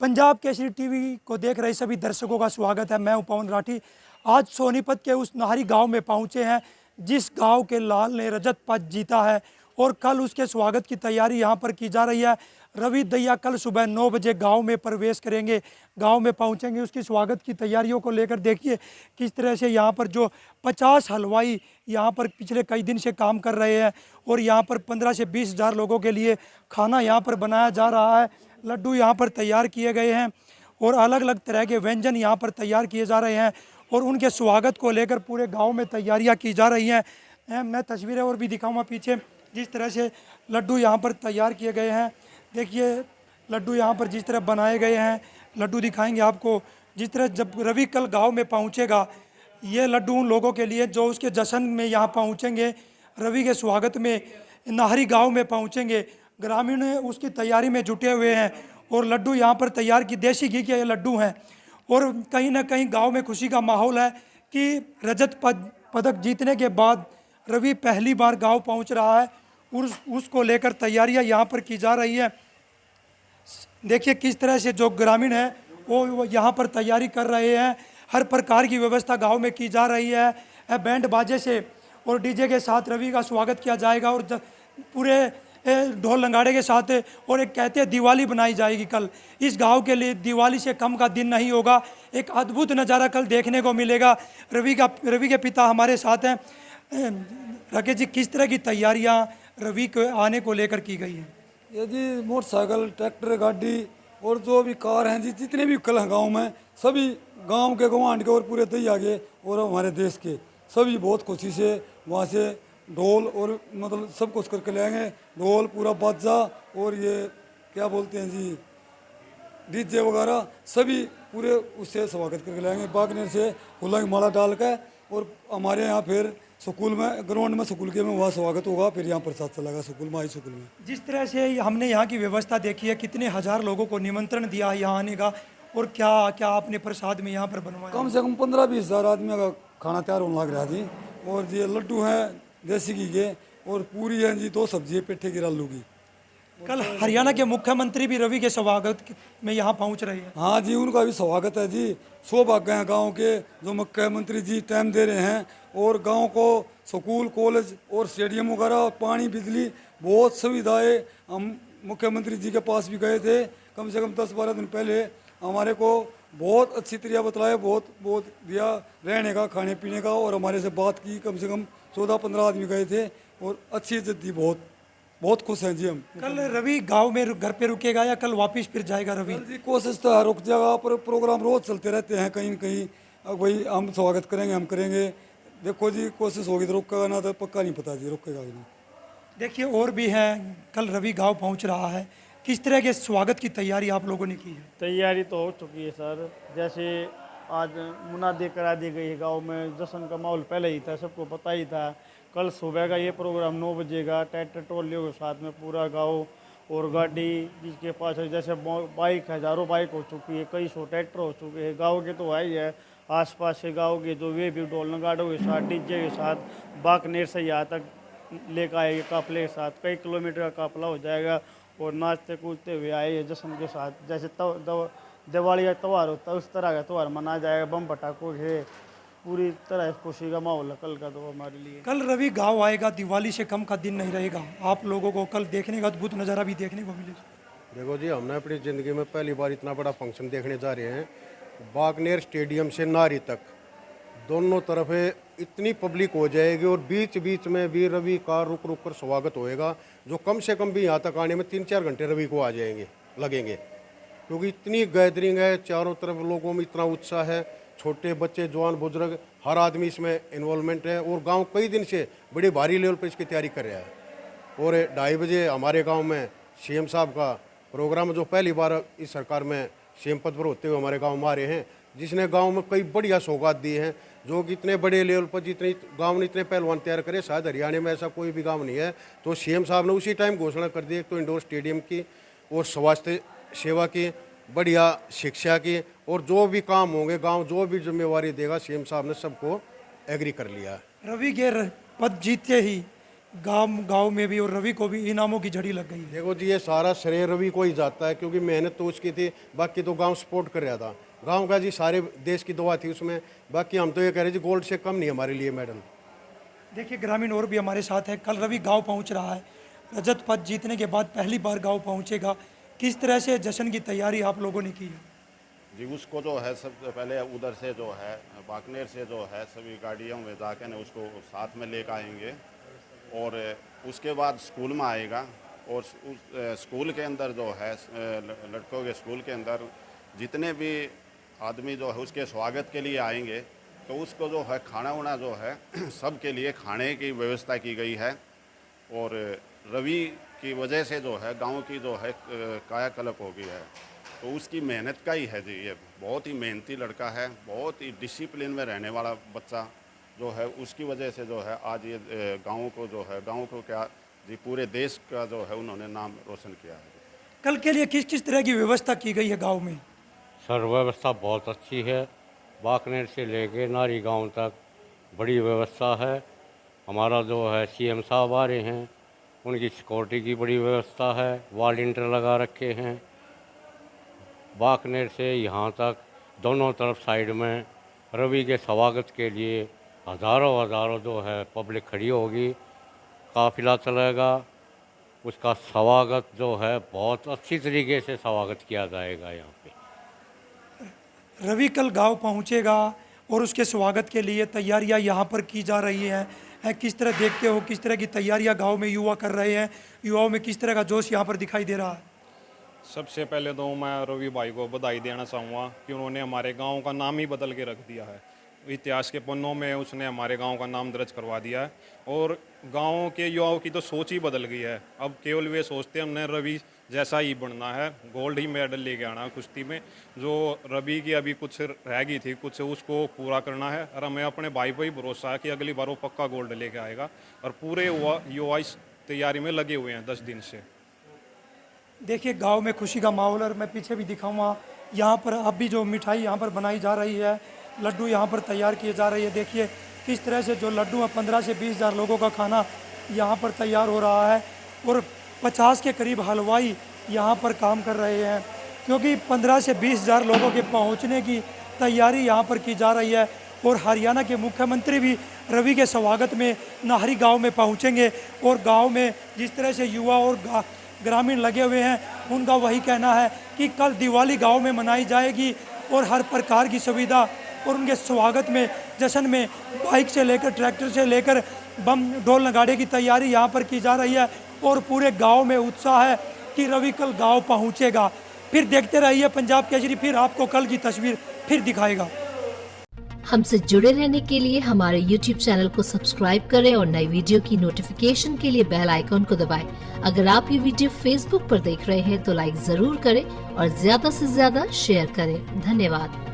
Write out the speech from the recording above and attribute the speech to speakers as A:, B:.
A: Punjab Kesari TV को देख रहे सभी दर्शकों का स्वागत है। मैं हूं पवन राठी। आज सोनीपत के उस नाहरी गांव में पहुंचे हैं जिस गांव के लाल ने रजत पद जीता है और कल उसके स्वागत की तैयारी यहां पर की जा रही है। रवि दहिया कल सुबह 9 बजे गांव में प्रवेश करेंगे, गांव में पहुंचेंगे। उसकी स्वागत की तैयारियों को लेकर देखिए किस तरह से यहां पर जो 50 हलवाई यहां पर पिछले कई दिन से काम कर रहे हैं और यहां पर 15 से 20 हज़ार लोगों के लिए खाना यहां पर बनाया जा रहा है। लड्डू यहाँ पर तैयार किए गए हैं और अलग अलग तरह के व्यंजन यहाँ पर तैयार किए जा रहे हैं और उनके स्वागत को लेकर पूरे गांव में तैयारियां की जा रही हैं। मैं तस्वीरें और भी दिखाऊंगा पीछे जिस तरह से लड्डू यहाँ पर तैयार किए गए हैं। देखिए लड्डू यहाँ पर जिस तरह बनाए गए हैं, लड्डू दिखाएंगे आपको। जिस तरह जब रवि कल गाँव में पहुँचेगा, ये लड्डू उन लोगों के लिए जो उसके जश्न में यहाँ पहुँचेंगे, रवि के स्वागत में नाहरी गाँव में पहुँचेंगे। ग्रामीण उसकी तैयारी में जुटे हुए हैं और लड्डू यहाँ पर तैयार की देसी घी के ये लड्डू हैं और कहीं ना कहीं गांव में खुशी का माहौल है कि रजत पदक जीतने के बाद रवि पहली बार गांव पहुंच रहा है। उसको लेकर तैयारियां यहाँ पर की जा रही है। देखिए किस तरह से जो ग्रामीण है वो यहाँ पर तैयारी कर रहे हैं। हर प्रकार की व्यवस्था गाँव में की जा रही है। बैंड बाजे से और डीजे के साथ रवि का स्वागत किया जाएगा और पूरे ढोल नगाड़े के साथ और एक कहते हैं दिवाली बनाई जाएगी कल। इस गांव के लिए दिवाली से कम का दिन नहीं होगा। एक अद्भुत नज़ारा कल देखने को मिलेगा। रवि के पिता हमारे साथ हैं। राकेश जी, किस तरह की तैयारियां रवि के आने को लेकर की गई हैं?
B: ये जी मोटरसाइकिल, ट्रैक्टर, गाड़ी और जो भी कार हैं जी, जितने भी कल हैं गाँव में, सभी गाँव के गवांड के और पूरे दहिया के और हमारे देश के सभी बहुत खुशी से वहाँ से ढोल और मतलब सब कुछ करके ले आएंगे। ढोल पूरा बाजा और ये क्या बोलते हैं जी, डीजे वगैरह सभी पूरे उससे स्वागत करके लाएंगे। बागनेर से फूलों की माला डाल के और हमारे यहाँ फिर स्कूल में, ग्राउंड में, स्कूल के में वहाँ स्वागत होगा। फिर यहाँ प्रसाद चलेगा स्कूल में, हाई स्कूल में।
A: जिस तरह से हमने यहाँ की व्यवस्था देखी है, कितने हजार लोगों को निमंत्रण दिया है यहाँ आने का और क्या क्या आपने प्रसाद में यहाँ पर बनवाया?
B: कम से कम 15-20 हज़ार आदमी का खाना तैयार होने लग रहा जी। और ये लड्डू हैं देसी घी के और पूरी है जी, 2 सब्जी है पेठे की आलू की।
A: कल हरियाणा के मुख्यमंत्री भी रवि के स्वागत में यहाँ पहुँच रहे हैं।
B: हाँ जी, उनका भी स्वागत है जी। सौभाग्य हैं गांव के जो मुख्यमंत्री जी टाइम दे रहे हैं और गांव को स्कूल, कॉलेज और स्टेडियम वगैरह, पानी, बिजली, बहुत सुविधाएं। हम मुख्यमंत्री जी के पास भी गए थे कम से कम 10-12 दिन पहले। हमारे को बहुत अच्छी तरीका बतलाया, बहुत दिया रहने का, खाने पीने का, और हमारे से बात की। कम से कम 14-15 आदमी गए थे और अच्छी इज्जत दी। बहुत खुश हैं जी हम।
A: कल रवि गांव में घर पे रुकेगा या कल वापस फिर जाएगा रवि?
B: जी कोशिश तो है रुक जाएगा, पर प्रोग्राम रोज चलते रहते हैं कहीं न कहीं। अब भाई हम स्वागत करेंगे, हम करेंगे। देखो जी, कोशिश होगी तो रुकेगा, ना तो पक्का नहीं पता जी रुकेगा कि नहीं।
A: देखिए और भी हैं, कल रवि गांव पहुंच रहा है। किस तरह के स्वागत की तैयारी आप लोगों ने की है?
C: तैयारी तो हो चुकी है सर। जैसे आज मुनादी करा दी गई है गांव में, जश्न का माहौल पहले ही था, सबको पता ही था। कल सुबह का ये प्रोग्राम 9 बजे का, ट्रैक्टर ट्रॉलियों के साथ में पूरा गांव और गाड़ी जिसके पास है, जैसे बाइक, हज़ारों बाइक हो चुकी है, कई सौ ट्रैक्टर हो चुके हैं। गाँव के तो है ही है, आसपास के गाँव के जो वे भी ढोल नगाड़ों के साथ, डीजे के साथ, बाकनेर से यहाँ तक लेकर आएंगे काफले के साथ। कई किलोमीटर का काफला हो जाएगा और नाचते कूदते हुए आए हैं जश्न के साथ। जैसे दिवाली का त्यौहार होता है उस तरह का त्यौहार मनाया जाएगा। बम पटाखों से पूरी तरह खुशी का माहौल है कल का तो हमारे लिए।
A: कल रवि गांव आएगा, दिवाली से कम का दिन नहीं रहेगा। आप लोगों को कल देखने का अद्भुत नज़ारा भी देखने को मिलेगा।
D: देखो जी, हमने अपनी ज़िंदगी में पहली बार इतना बड़ा फंक्शन देखने जा रहे हैं। बागनेर स्टेडियम से नारी तक दोनों तरफ इतनी पब्लिक हो जाएगी और बीच बीच में भी रवि का रुक रुक कर स्वागत होएगा, जो कम से कम भी यहाँ तक आने में 3-4 घंटे रवि को आ जाएंगे लगेंगे, क्योंकि इतनी गैदरिंग है। चारों तरफ लोगों में इतना उत्साह है, छोटे बच्चे, जवान, बुजुर्ग, हर आदमी इसमें इन्वॉल्वमेंट है। और गांव कई दिन से बड़ी भारी लेवल पर इसकी तैयारी कर रहा है। और 2:30 बजे हमारे गांव में सीएम साहब का प्रोग्राम, जो पहली बार इस सरकार में सीएम पद पर होते हुए हमारे गांव में आ रहे हैं, जिसने गांव में कई बढ़िया सौगात दी हैं, जो कि इतने बड़े लेवल पर जितने गांव ने इतने पहलवान तैयार करे, शायद हरियाणा में ऐसा कोई भी गांव नहीं है। तो सीएम साहब ने उसी टाइम घोषणा कर दी, एक तो इंडोर स्टेडियम की और स्वास्थ्य सेवा की, बढ़िया शिक्षा की, और जो भी काम होंगे गांव जो भी जिम्मेवारी देगा, सीएम साहब ने सबको एग्री कर लिया।
A: रवि के पद जीतते ही गांव में भी और रवि को भी इनामों की झड़ी लग गई है।
D: देखो जी, ये सारा श्रेय रवि को ही जाता है, क्योंकि मेहनत तो उसकी थी, बाकी तो गांव सपोर्ट कर रहा था। गांव का जी सारे देश की दुआ थी उसमें। बाकी हम तो ये कह रहे जी, गोल्ड से कम नहीं हमारे लिए मेडल।
A: देखिए ग्रामीण और भी हमारे साथ है। कल रवि गांव पहुंच रहा है, रजत पद जीतने के बाद पहली बार गांव पहुंचेगा। किस तरह से जश्न की तैयारी आप लोगों ने की है?
E: जी, उसको जो है सबसे पहले उधर से जो है बाकनेर से जो है सभी गाड़ियों में जाके ना उसको साथ में लेकर आएंगे और उसके बाद स्कूल में आएगा। और स्कूल के अंदर जो है लड़कों के स्कूल के अंदर जितने भी आदमी जो है उसके स्वागत के लिए आएंगे, तो उसको जो है खाना वाना जो है सब के लिए खाने की व्यवस्था की गई है। और रवि की वजह से जो है गांव की जो है कायाकल्प हो गई है, तो उसकी मेहनत का ही है जी। ये बहुत ही मेहनती लड़का है, बहुत ही डिसिप्लिन में रहने वाला बच्चा जो है, उसकी वजह से जो है आज ये गाँव को जो है, गाँव को क्या जी पूरे देश का जो है उन्होंने नाम रोशन किया है।
A: कल के लिए किस किस तरह की व्यवस्था की गई है गांव में?
F: सर व्यवस्था बहुत अच्छी है, बाकनेर से लेके नारी गांव तक बड़ी व्यवस्था है। हमारा जो है सीएम साहब आ रहे हैं, उनकी सिक्योरिटी की बड़ी व्यवस्था है, वॉलंटियर लगा रखे हैं। बाकनेर से यहाँ तक दोनों तरफ साइड में रवि के स्वागत के लिए हज़ारों जो है पब्लिक खड़ी होगी, काफिला चलेगा। उसका स्वागत जो है बहुत अच्छी तरीके से स्वागत किया जाएगा यहाँ पे।
A: रवि कल गांव पहुंचेगा और उसके स्वागत के लिए तैयारियां यहाँ पर की जा रही हैं। किस तरह देखते हो, किस तरह की तैयारियां गांव में युवा कर रहे हैं? युवाओं में किस तरह का जोश यहाँ पर दिखाई दे रहा है?
G: सबसे पहले तो मैं रवि भाई को बधाई देना चाहूँगा कि उन्होंने हमारे गांव का नाम ही बदल के रख दिया है। इतिहास के पन्नों में उसने हमारे गांव का नाम दर्ज करवा दिया है और गांव के युवाओं की तो सोच ही बदल गई है। अब केवल वे सोचते हैं हमने रवि जैसा ही बनना है, गोल्ड ही मेडल लेके आना है कुश्ती में। जो रवि की अभी कुछ रह गई थी, कुछ उसको पूरा करना है और हमें अपने भाई पर ही भरोसा है कि अगली बार वो पक्का गोल्ड लेके आएगा। और पूरे युवा इस तैयारी में लगे हुए हैं 10 दिन से।
A: देखिए गांव में खुशी का माहौल, और मैं पीछे भी दिखाऊंगा यहाँ पर अब भी जो मिठाई यहाँ पर बनाई जा रही है, लड्डू यहाँ पर तैयार किए जा रही है। देखिए किस तरह से जो लड्डू है 15 से 20 हज़ार लोगों का खाना यहाँ पर तैयार हो रहा है और 50 के करीब हलवाई यहाँ पर काम कर रहे हैं, क्योंकि 15 से 20 हज़ार लोगों के पहुँचने की तैयारी यहाँ पर की जा रही है। और हरियाणा के मुख्यमंत्री भी रवि के स्वागत में नाहरी गाँव में पहुँचेंगे और गाँव में जिस तरह से युवा और ग्रामीण लगे हुए हैं, उनका वही कहना है कि कल दिवाली गांव में मनाई जाएगी और हर प्रकार की सुविधा और उनके स्वागत में जश्न में बाइक से लेकर ट्रैक्टर से लेकर बम ढोल नगाड़े की तैयारी यहाँ पर की जा रही है और पूरे गांव में उत्साह है कि रवि कल गांव पहुँचेगा। फिर देखते रहिए पंजाब केसरी, फिर आपको कल की तस्वीर फिर दिखाएगा।
H: हमसे जुड़े रहने के लिए हमारे YouTube चैनल को सब्सक्राइब करें और नई वीडियो की नोटिफिकेशन के लिए बेल आइकॉन को दबाएं। अगर आप ये वीडियो Facebook पर देख रहे हैं तो लाइक जरूर करें और ज्यादा से ज्यादा शेयर करें। धन्यवाद।